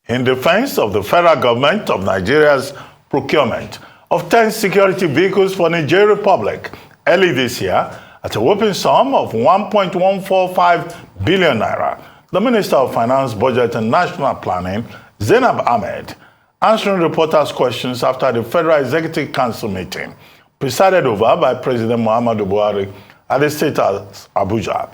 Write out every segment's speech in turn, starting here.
in defense of the federal government of Nigeria's procurement of 10 security vehicles for Niger Republic early this year at a whopping sum of 1.145 billion naira. The Minister of Finance, Budget and National Planning, Zainab Ahmed, answering reporters' questions after the Federal Executive Council meeting presided over by President Muhammadu Buhari at the State House, Abuja,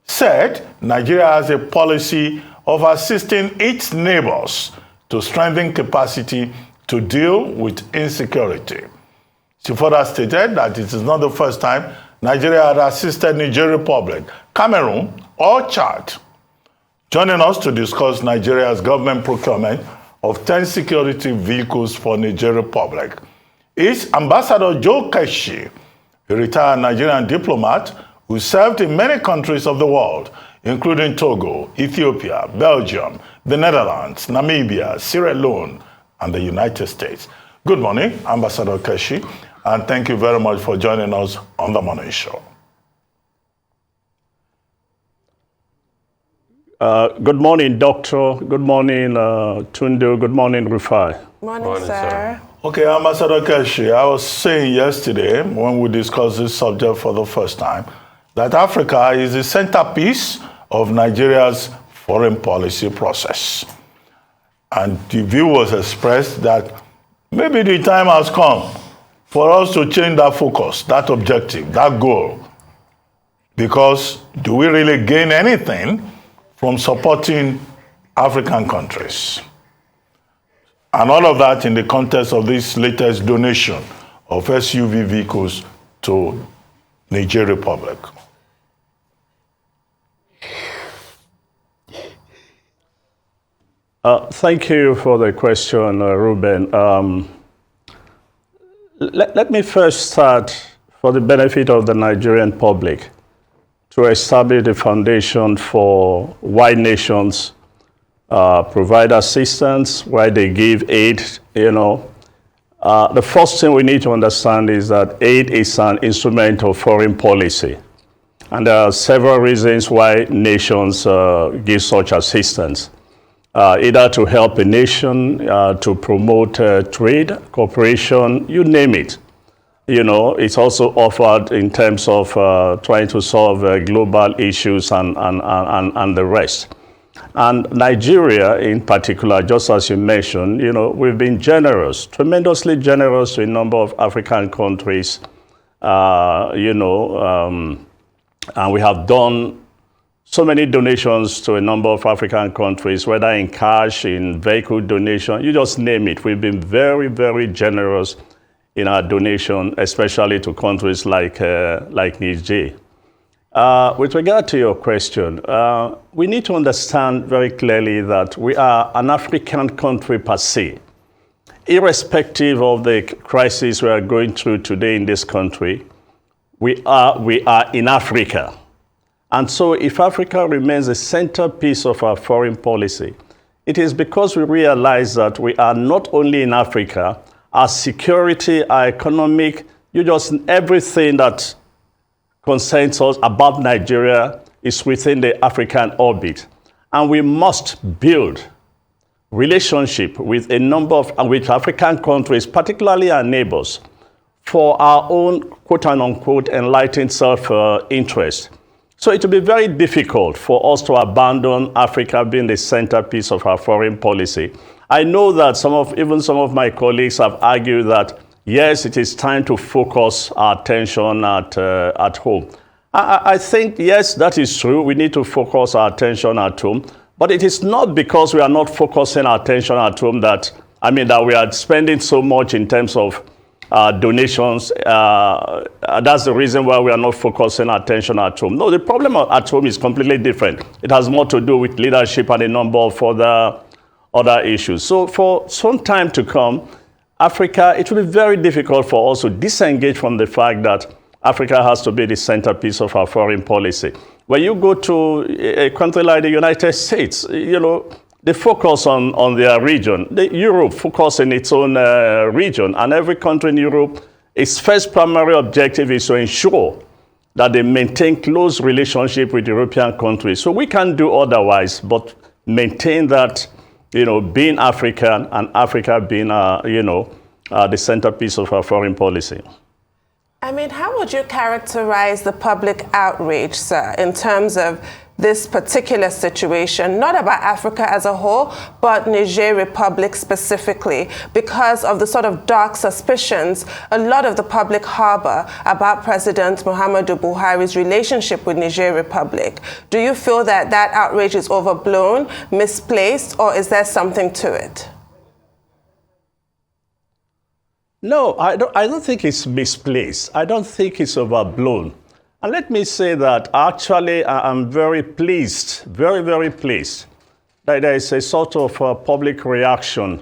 said Nigeria has a policy of assisting its neighbors to strengthen capacity to deal with insecurity. She further stated that it is not the first time Nigeria had assisted Niger Republic, Cameroon, or Chad. Joining us to discuss Nigeria's government procurement of 10 security vehicles for Niger Republic is Ambassador Joe Keshi, a retired Nigerian diplomat who served in many countries of the world, including Togo, Ethiopia, Belgium, the Netherlands, Namibia, Sierra Leone, and the United States. Good morning, Ambassador Keshi, and thank you very much for joining us on the Morning Show. Good morning, Doctor. Good morning, Tunde. Good morning, Rufai. Morning, sir. Okay, Ambassador Keshi, I was saying yesterday when we discussed this subject for the first time that Africa is the centerpiece of Nigeria's foreign policy process. And the view was expressed that maybe the time has come for us to change that focus, that objective, that goal. Because do we really gain anything from supporting African countries? And all of that in the context of this latest donation of SUV vehicles to Niger Republic. Thank you for the question, Ruben. Let me first start, for the benefit of the Nigerian public, to establish the foundation for why nations provide assistance, why they give aid. The first thing we need to understand is that aid is an instrument of foreign policy. And there are several reasons why nations give such assistance. Either to help a nation, to promote trade, cooperation, you name it. It's also offered in terms of trying to solve global issues and the rest. And Nigeria in particular, just as you mentioned, we've been generous, tremendously generous to a number of African countries, and we have done so many donations to a number of African countries, whether in cash, in vehicle donation, you just name it. We've been very, very generous in our donation, especially to countries like Niger. With regard to your question, we need to understand very clearly that we are an African country per se. Irrespective of the crisis we are going through today in this country, we are in Africa. And so if Africa remains the centerpiece of our foreign policy, it is because we realize that we are not only in Africa, our security, our economic, everything that concerns us about Nigeria is within the African orbit. And we must build relationship with a number of with African countries, particularly our neighbors, for our own quote-unquote enlightened self-interest. So it will be very difficult for us to abandon Africa being the centerpiece of our foreign policy. I know that even some of my colleagues have argued that, yes, it is time to focus our attention at home. I think, yes, that is true. We need to focus our attention at home. But it is not because we are not focusing our attention at home that we are spending so much in terms of donations. That's the reason why we are not focusing our attention at home. No, the problem at home is completely different. It has more to do with leadership and a number of other issues. So for some time to come, Africa, it will be very difficult for us to disengage from the fact that Africa has to be the centerpiece of our foreign policy. When you go to a country like the United States, they focus on their region. Europe focus in its own region, and every country in Europe, its first primary objective is to ensure that they maintain close relationship with European countries. So we can't do otherwise but maintain that being African and Africa being, the centerpiece of our foreign policy. I mean, how would you characterize the public outrage, sir, in terms of this particular situation, not about Africa as a whole, but Niger Republic specifically, because of the sort of dark suspicions a lot of the public harbor about President Muhammadu Buhari's relationship with Niger Republic? Do you feel that that outrage is overblown, misplaced, or is there something to it? No, I don't think it's misplaced. I don't think it's overblown. And let me say that actually I'm very pleased, very, very pleased that there is a sort of public reaction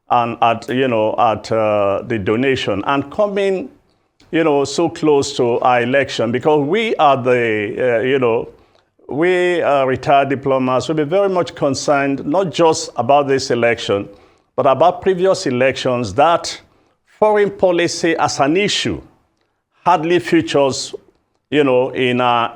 and at the donation and coming, so close to our election, because we are the, we retired diplomats will be very much concerned not just about this election, but about previous elections, that foreign policy as an issue hardly features in our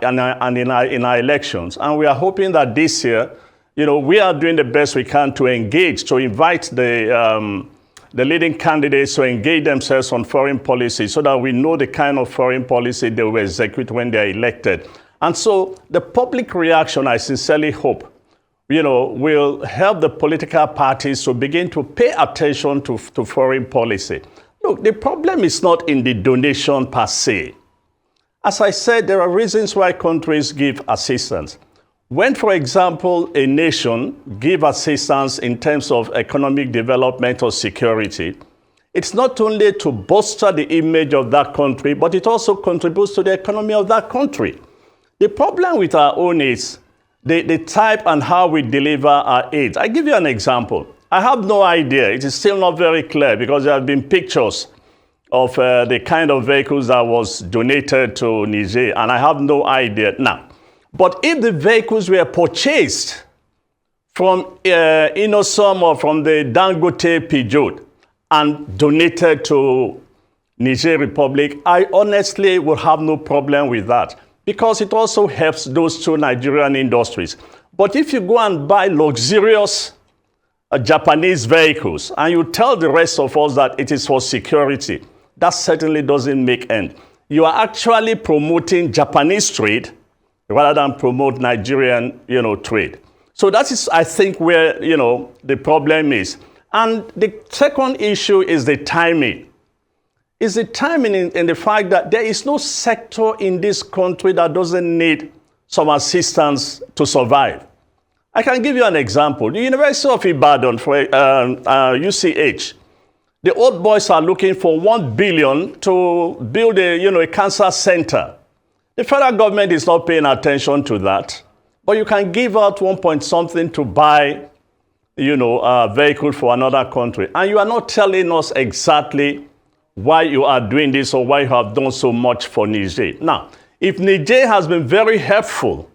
elections. And we are hoping that this year, we are doing the best we can to engage, to invite the leading candidates to engage themselves on foreign policy so that we know the kind of foreign policy they will execute when they are elected. And so the public reaction, I sincerely hope, will help the political parties to begin to pay attention to foreign policy. Look, the problem is not in the donation per se. As I said, there are reasons why countries give assistance. When, for example, a nation gives assistance in terms of economic development or security, it's not only to bolster the image of that country, but it also contributes to the economy of that country. The problem with our own is the type and how we deliver our aid. I give you an example. I have no idea. It is still not very clear because there have been pictures of the kind of vehicles that was donated to Niger, and I have no idea now. But if the vehicles were purchased from Inosom or from the Dangote Peugeot and donated to Niger Republic, I honestly would have no problem with that because it also helps those two Nigerian industries. But if you go and buy luxurious Japanese vehicles and you tell the rest of us that it is for security, that certainly doesn't make end. You are actually promoting Japanese trade rather than promote Nigerian, trade. So that is, I think, where, the problem is. And the second issue is the timing. Is the timing in the fact that there is no sector in this country that doesn't need some assistance to survive. I can give you an example. The University of Ibadan, for UCH, the old boys are looking for 1 billion to build a cancer center. The federal government is not paying attention to that, but you can give out 1 point something to buy, a vehicle for another country. And you are not telling us exactly why you are doing this or why you have done so much for Niger. Now, if Niger has been very helpful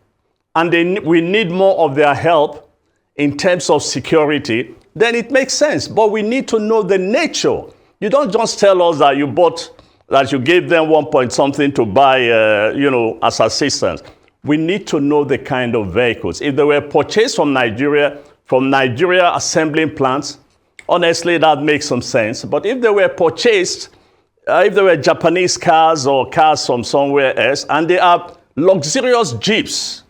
and we need more of their help in terms of security, then it makes sense. But we need to know the nature. You don't just tell us that you gave them 1 point something to buy, as assistance. We need to know the kind of vehicles. If they were purchased from Nigeria assembling plants, honestly, that makes some sense. But if they were purchased, if they were Japanese cars or cars from somewhere else, and they are luxurious jeeps,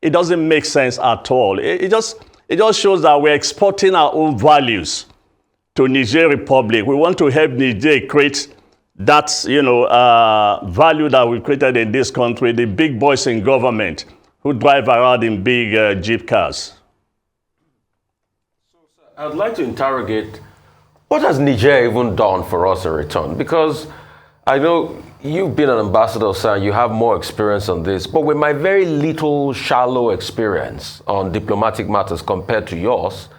it doesn't make sense at all. It just shows that we're exporting our own values to Niger Republic. We want to help Niger create that, value that we created in this country, the big boys in government who drive around in big Jeep cars. So, sir, I'd like to interrogate, what has Niger even done for us in return? Because I know you've been an ambassador, sir, you have more experience on this, but with my very little shallow experience on diplomatic matters compared to yours,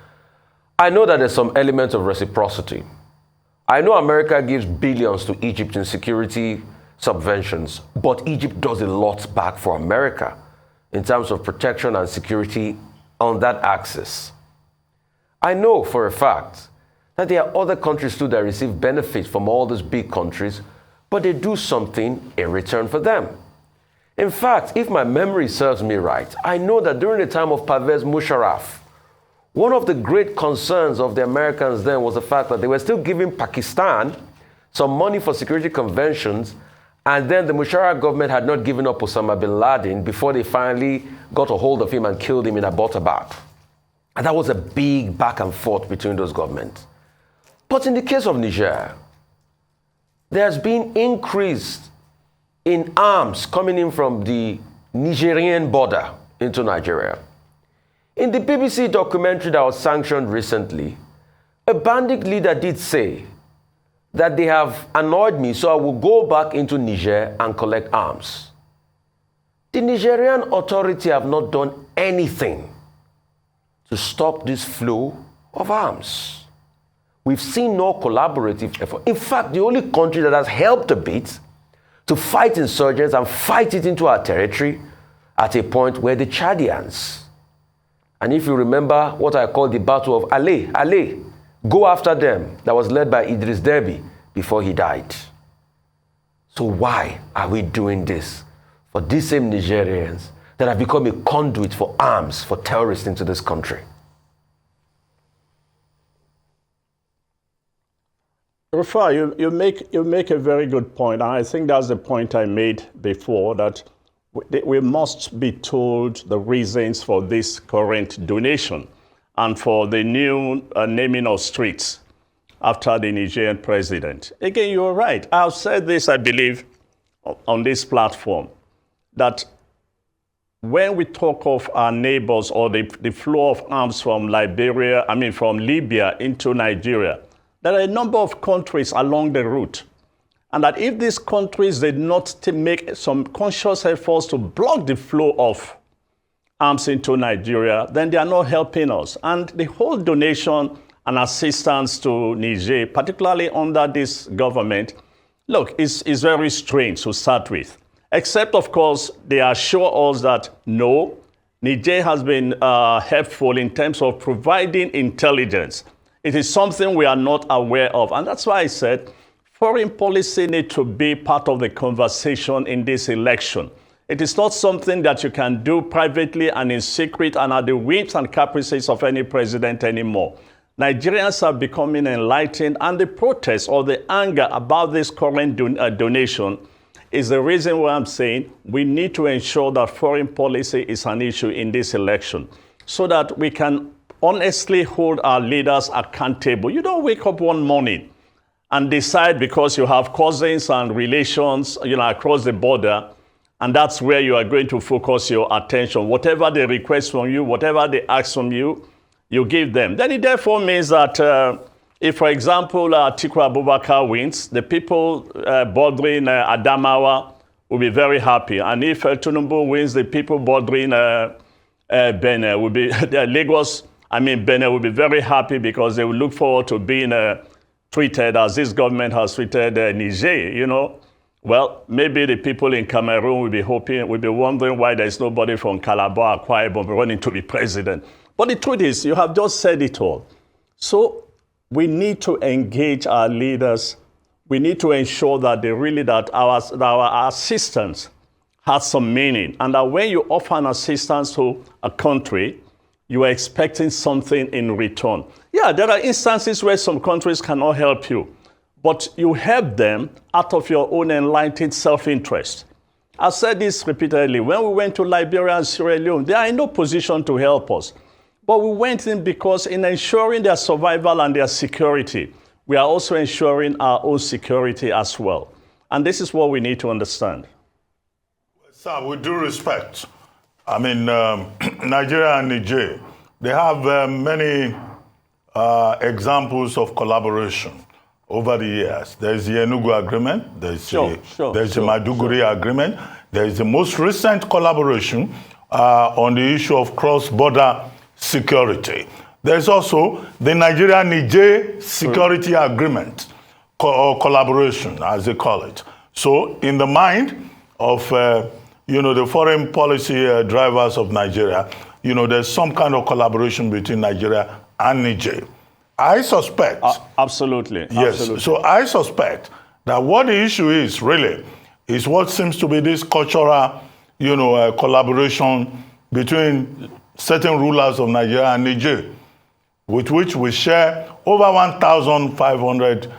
I know that there's some element of reciprocity. I know America gives billions to Egypt in security subventions, but Egypt does a lot back for America in terms of protection and security on that axis. I know for a fact that there are other countries too that receive benefits from all these big countries, but they do something in return for them. In fact, if my memory serves me right, I know that during the time of Pervez Musharraf, one of the great concerns of the Americans then was the fact that they were still giving Pakistan some money for security conventions, and then the Musharraf government had not given up Osama bin Laden before they finally got a hold of him and killed him in Abbottabad. And that was a big back and forth between those governments. But in the case of Niger, there has been increase in arms coming in from the Nigerian border into Nigeria. In the BBC documentary that was sanctioned recently, a bandit leader did say that they have annoyed me, so I will go back into Niger and collect arms. The Nigerian authority have not done anything to stop this flow of arms. We've seen no collaborative effort. In fact, the only country that has helped a bit to fight insurgents and fight it into our territory at a point were the Chadians. And if you remember what I call the battle of Ale, go after them, that was led by Idris Deby before he died. So why are we doing this for these same Nigerians that have become a conduit for arms for terrorists into this country? Rufai, you make a very good point. And I think that's the point I made before, that we must be told the reasons for this current donation and for the new naming of streets after the Nigerian president. Again, you're right. I've said this, I believe, on this platform, that when we talk of our neighbors or the flow of arms from from Libya into Nigeria, there are a number of countries along the route. And that if these countries did not make some conscious efforts to block the flow of arms into Nigeria, then they are not helping us. And the whole donation and assistance to Niger, particularly under this government, look, is very strange to start with. Except, of course, they assure us that no, Niger has been helpful in terms of providing intelligence. It is something we are not aware of. And that's why I said foreign policy needs to be part of the conversation in this election. It is not something that you can do privately and in secret and at the whims and caprices of any president anymore. Nigerians are becoming enlightened, and the protest or the anger about this current donation is the reason why I'm saying we need to ensure that foreign policy is an issue in this election so that we can honestly hold our leaders accountable. You don't wake up one morning and decide because you have cousins and relations, across the border, and that's where you are going to focus your attention. Whatever they request from you, whatever they ask from you, you give them. Then it therefore means that if, for example, Atiku Abubakar wins, the people bordering Adamawa will be very happy. And if Tinubu wins, the people bordering Benin will be, Benin will be very happy because they will look forward to being treated as this government has treated Niger, Well, maybe the people in Cameroon will be wondering why there's nobody from Calabar, Akwa Ibom running to be president. But the truth is, you have just said it all. So we need to engage our leaders. We need to ensure that that our assistance has some meaning, and that when you offer an assistance to a country, you are expecting something in return. Yeah, there are instances where some countries cannot help you, but you help them out of your own enlightened self-interest. I've said this repeatedly. When we went to Liberia and Sierra Leone, they are in no position to help us. But we went in because in ensuring their survival and their security, we are also ensuring our own security as well. And this is what we need to understand. Sir, with due respect, Nigeria and Niger, they have many examples of collaboration over the years. There's the Enugu Agreement, there's the Maiduguri Agreement, there's the most recent collaboration on the issue of cross-border security. There's also the Nigeria-Niger Security Agreement, or collaboration, as they call it. So in the mind of the foreign policy drivers of Nigeria, there's some kind of collaboration between Nigeria and Niger. I suspect. Absolutely. Yes. Absolutely. So I suspect that what the issue is really is what seems to be this cultural, collaboration between certain rulers of Nigeria and Niger. with which we share over 1,500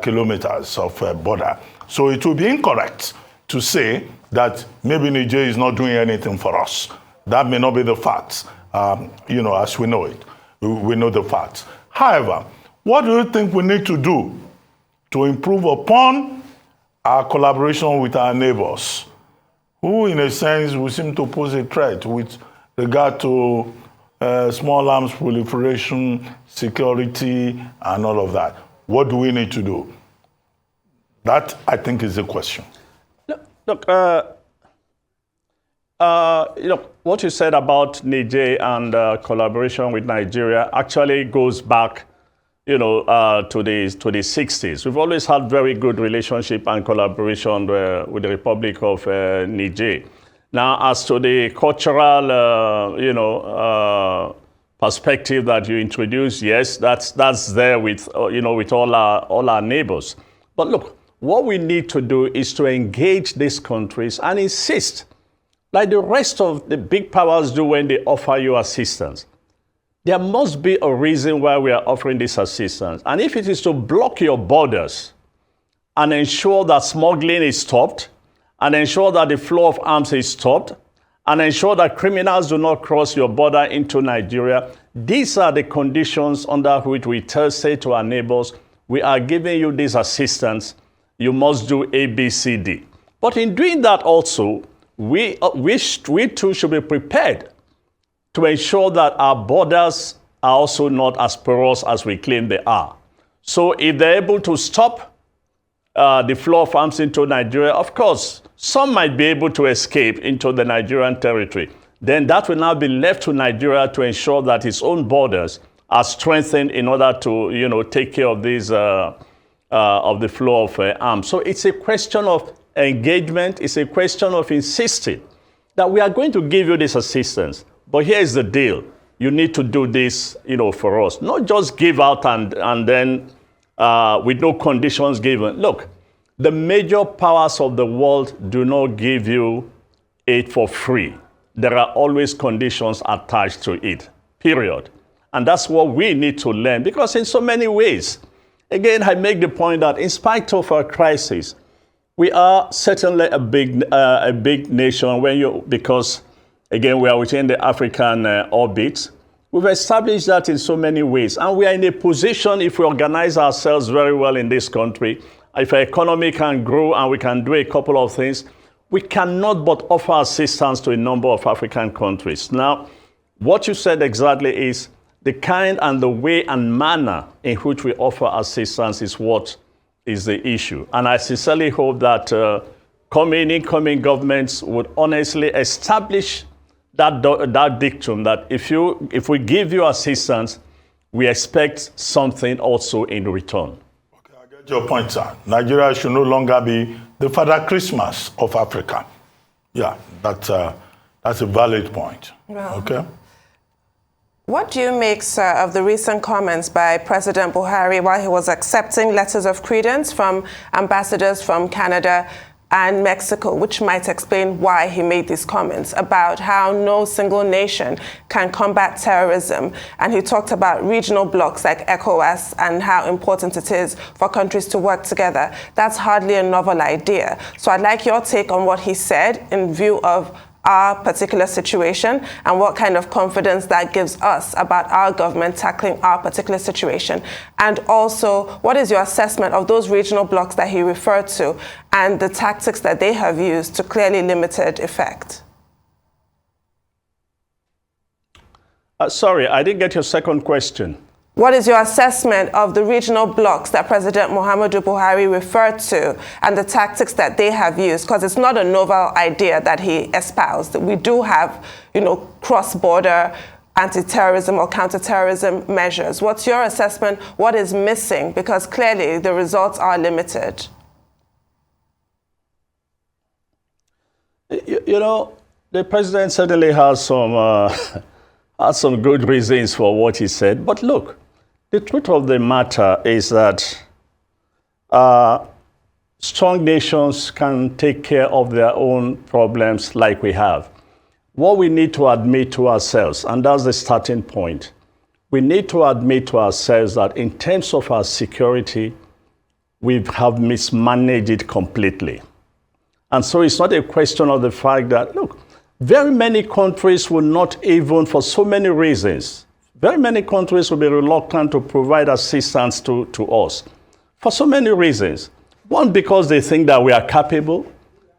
kilometers of border. So it would be incorrect to say that maybe Niger is not doing anything for us. That may not be the facts, as we know it. We know the facts. However, what do you think we need to do to improve upon our collaboration with our neighbors, who in a sense will seem to pose a threat with regard to small arms proliferation, security, and all of that? What do we need to do? That, I think, is the question. Look, what you said about Niger and collaboration with Nigeria actually goes back, to the 60s. We've always had very good relationship and collaboration with the Republic of Niger. Now, as to the cultural, perspective that you introduced, yes, that's there with, with all our neighbors. But look, what we need to do is to engage these countries and insist, like the rest of the big powers do when they offer you assistance. There must be a reason why we are offering this assistance. And if it is to block your borders and ensure that smuggling is stopped, and ensure that the flow of arms is stopped, and ensure that criminals do not cross your border into Nigeria, these are the conditions under which we say to our neighbors, we are giving you this assistance, you must do A, B, C, D. But in doing that also, we too should be prepared to ensure that our borders are also not as porous as we claim they are. So if they're able to stop the flow of arms into Nigeria, of course, some might be able to escape into the Nigerian territory. Then that will now be left to Nigeria to ensure that its own borders are strengthened in order to, take care of these of the flow of arms. So it's a question of engagement. It's a question of insisting that we are going to give you this assistance. But here's the deal. You need to do this, for us. Not just give out and then with no conditions given. Look, the major powers of the world do not give you aid for free. There are always conditions attached to it, period. And that's what we need to learn, because in so many ways, again, I make the point that in spite of our crisis, we are certainly a big nation because, again, we are within the African orbit. We've established that in so many ways. And we are in a position, if we organize ourselves very well in this country, if our economy can grow and we can do a couple of things, we cannot but offer assistance to a number of African countries. Now, what you said exactly is the kind and the way and manner in which we offer assistance is what is the issue. And I sincerely hope that incoming governments would honestly establish that dictum that if we give you assistance, we expect something also in return. Okay, I get your point, sir. Nigeria should no longer be the Father Christmas of Africa. Yeah, that's a valid point. Well, okay. What do you make, sir, of the recent comments by President Buhari while he was accepting letters of credence from ambassadors from Canada and Mexico, which might explain why he made these comments about how no single nation can combat terrorism? And he talked about regional blocs like ECOWAS and how important it is for countries to work together. That's hardly a novel idea. So I'd like your take on what he said in view of our particular situation and what kind of confidence that gives us about our government tackling our particular situation. And also, what is your assessment of those regional blocs that he referred to and the tactics that they have used to clearly limited effect? Sorry, I didn't get your second question. What is your assessment of the regional blocs that President Muhammadu Buhari referred to and the tactics that they have used? Because it's not a novel idea that he espoused. We do have, cross-border anti-terrorism or counter-terrorism measures. What's your assessment? What is missing? Because clearly the results are limited. The president certainly has some good reasons for what he said. But look, the truth of the matter is that strong nations can take care of their own problems like we have. What we need to admit to ourselves, and that's the starting point, we need to admit to ourselves that in terms of our security, we have mismanaged it completely. And so it's not a question of the fact that, look, very many countries will not even, for so many reasons, very many countries will be reluctant to provide assistance to us for so many reasons. One, because they think that we are capable.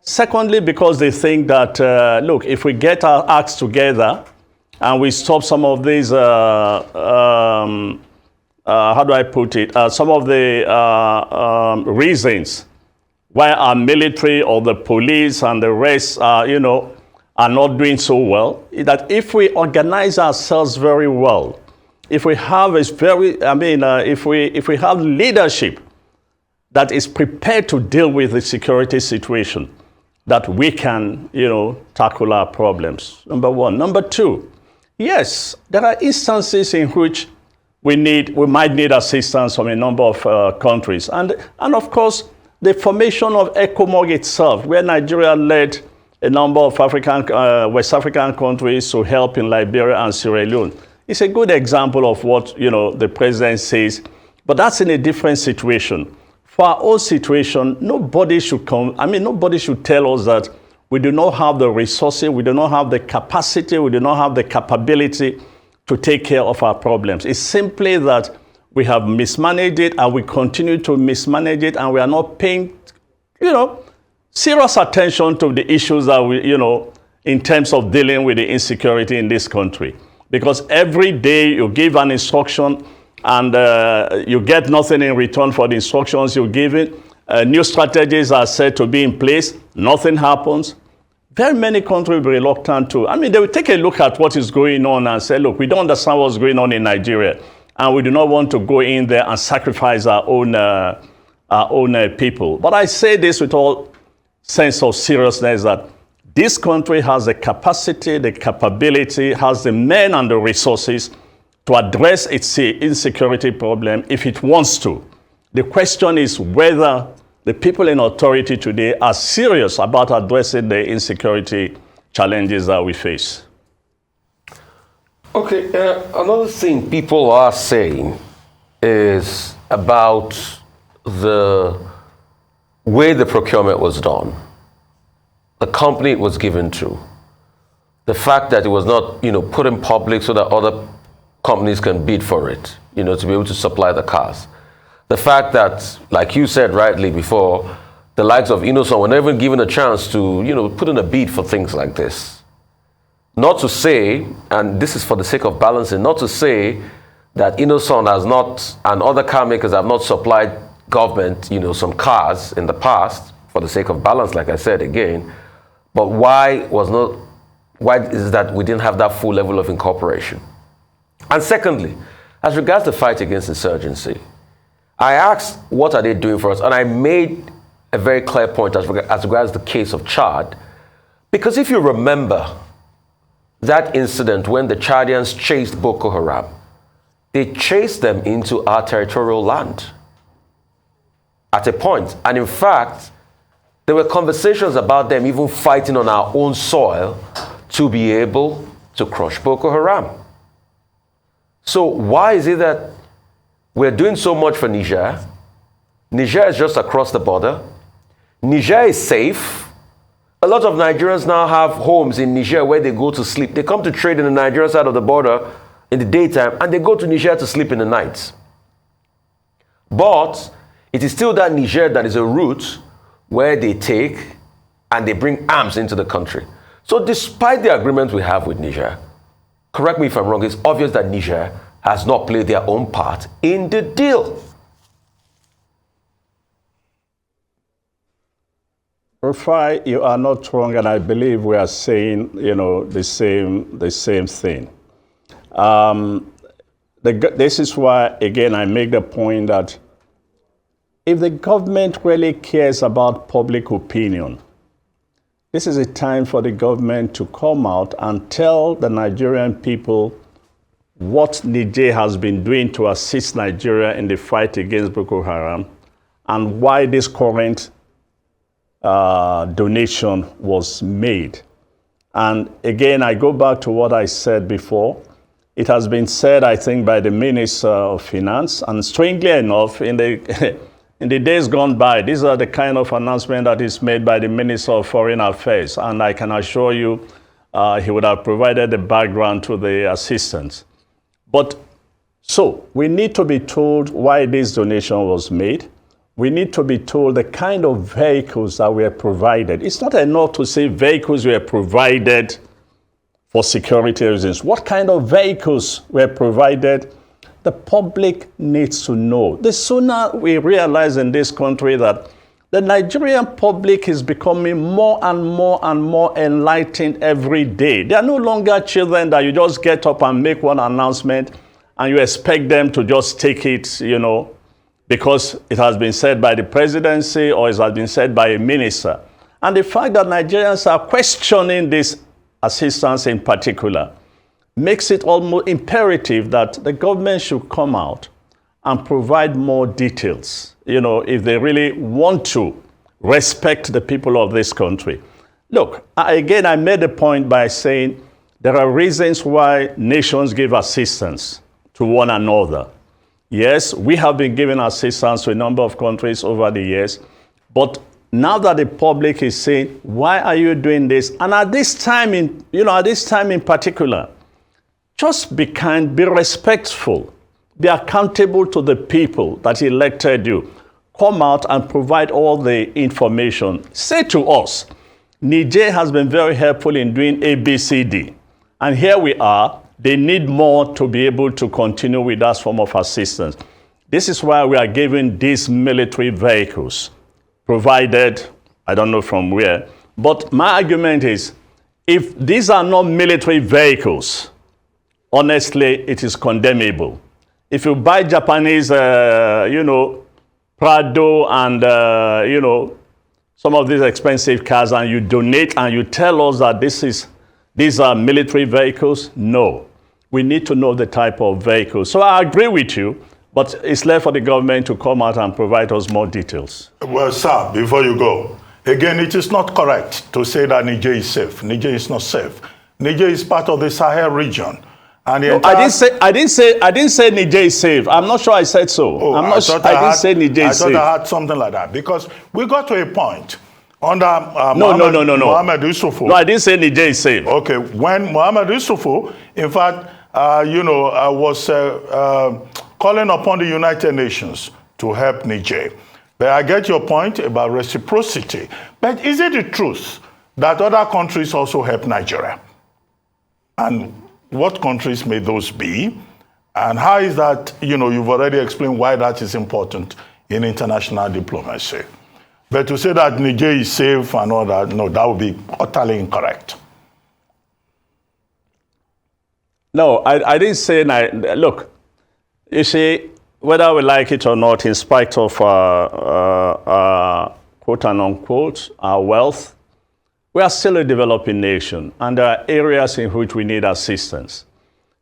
Secondly, because they think that, look, if we get our acts together and we stop some of these, how do I put it, some of the reasons why our military or the police and the rest, are not doing so well, that if we organize ourselves very well, if we have if we have leadership that is prepared to deal with the security situation, that we can, tackle our problems. Number one. Number two, yes, there are instances in which we might need assistance from a number of countries, and of course, the formation of ECOMOG itself, where Nigeria led a number of West African countries to help in Liberia and Sierra Leone. It's a good example of what, the president says, but that's in a different situation. For our own situation, nobody should tell us that we do not have the resources, we do not have the capacity, we do not have the capability to take care of our problems. It's simply that we have mismanaged it and we continue to mismanage it, and we are not paying, serious attention to the issues that we, in terms of dealing with the insecurity in this country. Because every day you give an instruction and you get nothing in return for the instructions you give it. New strategies are said to be in place. Nothing happens. Very many countries will be reluctant to. They will take a look at what is going on and say, look, we don't understand what's going on in Nigeria, and we do not want to go in there and sacrifice our own people. But I say this with all sense of seriousness, that this country has the capacity, the capability, has the men and the resources to address its insecurity problem if it wants to. The question is whether the people in authority today are serious about addressing the insecurity challenges that we face. Okay, another thing people are saying is about the way the procurement was done, the company it was given to, the fact that it was not, put in public so that other companies can bid for it, to be able to supply the cars. The fact that, like you said rightly before, the likes of Innocent were never given a chance to, put in a bid for things like this. Not to say, and this is for the sake of balancing, not to say that Innocent has not, and other car makers have not supplied government, some cars in the past, for the sake of balance, like I said again. But why is that we didn't have that full level of incorporation? And secondly, as regards the fight against insurgency, I asked, what are they doing for us? And I made a very clear point as regards the case of Chad. Because if you remember that incident when the Chadians chased Boko Haram, they chased them into our territorial land at a point. And in fact, there were conversations about them even fighting on our own soil to be able to crush Boko Haram. So why is it that we're doing so much for Niger? Niger is just across the border. Niger is safe. A lot of Nigerians now have homes in Niger where they go to sleep. They come to trade in the Nigerian side of the border in the daytime, and they go to Niger to sleep in the night. But it is still that Niger that is a route where they take and they bring arms into the country. So despite the agreement we have with Niger, correct me if I'm wrong, it's obvious that Niger has not played their own part in the deal. Rufai, you are not wrong, and I believe we are saying, the same thing. This is why, again, I make the point that if the government really cares about public opinion, this is a time for the government to come out and tell the Nigerian people what Niger has been doing to assist Nigeria in the fight against Boko Haram, and why this current donation was made. And again, I go back to what I said before. It has been said, I think, by the Minister of Finance, and strangely enough, in the in the days gone by, these are the kind of announcement that is made by the Minister of Foreign Affairs, and I can assure you he would have provided the background to the assistance. But so we need to be told why this donation was made. We need to be told the kind of vehicles that were provided. It's not enough to say vehicles were provided for security reasons. What kind of vehicles were provided? The public needs to know. The sooner we realize in this country that the Nigerian public is becoming more and more and more enlightened every day. They are no longer children that you just get up and make one announcement and you expect them to just take it, you know, because it has been said by the presidency or it has been said by a minister. And the fact that Nigerians are questioning this assistance in particular makes it almost imperative that the government should come out and provide more details, you know, if they really want to respect the people of this country. Look, again, I made a point by saying there are reasons why nations give assistance to one another. Yes, we have been giving assistance to a number of countries over the years, but now that the public is saying, why are you doing this? And at this time in particular, just be kind, be respectful, be accountable to the people that elected you. Come out and provide all the information. Say to us, Niger has been very helpful in doing ABCD. And here we are. They need more to be able to continue with that form of assistance. This is why we are giving these military vehicles, provided, I don't know from where. But my argument is, if these are not military vehicles, honestly, it is condemnable. If you buy Japanese, Prado and, some of these expensive cars and you donate and you tell us that these are military vehicles, no. We need to know the type of vehicles. So I agree with you, but it's left for the government to come out and provide us more details. Well, sir, before you go, again, it is not correct to say that Niger is safe. Niger is not safe. Niger is part of the Sahel region. And no, I didn't say Niger is safe. I'm not sure I said so. Oh, I didn't say Niger is safe. I thought I had something like that because we got to a point under No. Mohamed Yusufu. No, I didn't say Niger is safe. Okay, when Mohamed Yusufu, in fact, was calling upon the United Nations to help Niger. But I get your point about reciprocity. But is it the truth that other countries also help Nigeria? And what countries may those be? And how is that, you've already explained why that is important in international diplomacy. But to say that Niger is safe and all that, no, that would be utterly incorrect. No, I didn't say, look, you see, whether we like it or not, in spite of quote and unquote, our wealth, we are still a developing nation, and there are areas in which we need assistance.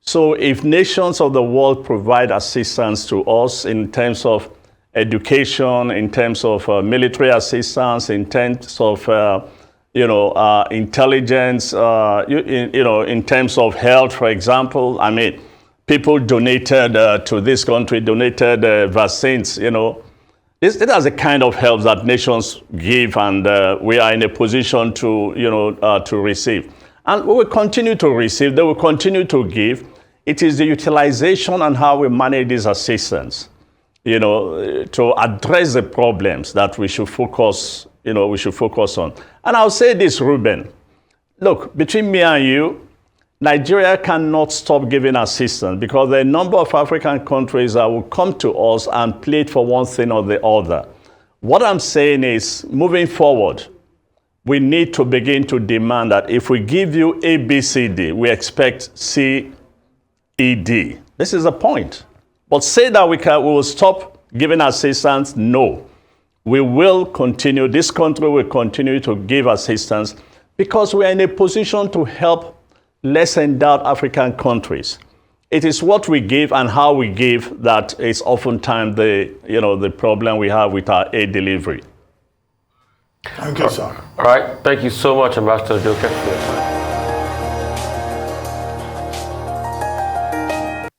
So if nations of the world provide assistance to us in terms of education, in terms of military assistance, in terms of intelligence, in terms of health, for example. I mean, people donated to this country, donated vaccines, This is the kind of help that nations give, and we are in a position to, to receive. And we will continue to receive, they will continue to give. It is the utilization and how we manage this assistance, to address the problems that we should focus, on. And I'll say this, Ruben. Look, between me and you, Nigeria cannot stop giving assistance because there are a number of African countries that will come to us and plead for one thing or the other. What I'm saying is, moving forward, we need to begin to demand that if we give you ABCD, we expect CED. This is the point. But say that we will stop giving assistance, no. We will continue, this country will continue to give assistance because we are in a position to help less endowed African countries. It is what we give and how we give that is oftentimes the problem we have with our aid delivery. Thank you, sir. All right. Thank you so much, Ambassador Joe Keshi.